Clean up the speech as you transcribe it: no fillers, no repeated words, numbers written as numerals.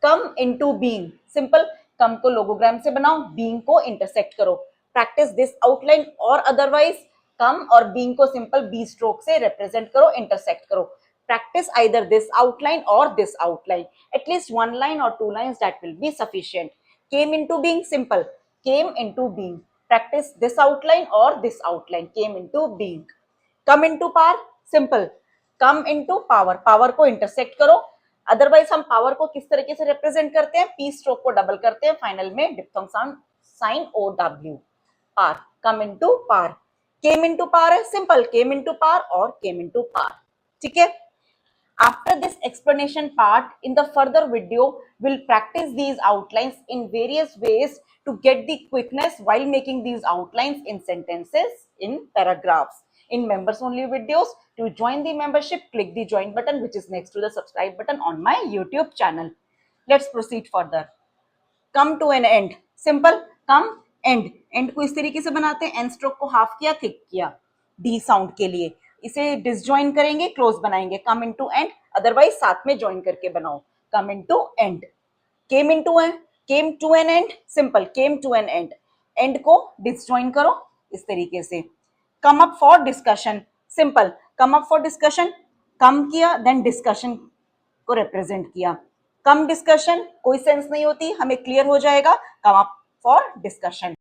Come into being, simple, कम को लोगोग्राम से बनाओ, बीइंग को इंटरसेक्ट करो, प्रैक्टिस दिस आउटलाइन, और अदरवाइज कम और बीइंग को सिंपल बी स्ट्रोक से रिप्रेजेंट करो, इंटरसेक्ट करो, practice either this outline or this outline, at least one line or two lines, that will be sufficient. Came into being, simple, came into being, practice this outline or this outline, came into being. Come into power, simple, come into power, power को intersect करो, otherwise हम power को किस तरीके से represent करते हैं, P stroke को डबल करते हैं, फाइनल में diphthong sound sign O W, par, come into par, came into par है, सिंपल, केम इनटू पार और केम इनटू पार, ठीक है। After this explanation part, in the further video, we'll practice these outlines in various ways to get the quickness while making these outlines in sentences, in paragraphs. In members only videos, to join the membership, click the join button which is next to the subscribe button on my YouTube channel. Let's proceed further. Come to an end, simple, come end, end को इस तरीके से बनाते हैं, and stroke को half किया, thick किया, D sound के लिए, इसे डिसजॉइन करेंगे, क्लोज बनाएंगे, कम इनटू एंड, अदरवाइज साथ में ज्वाइन करके बनाओ, come into end, came into end, came to an end, simple, came to an end, end को डिसजॉइन करो इस तरीके से, come up for discussion, simple, come up for discussion, come किया देन डिस्कशन को रिप्रेजेंट किया, कम डिस्कशन कोई sense नहीं होती, हमें क्लियर हो जाएगा, कम अप फॉर डिस्कशन।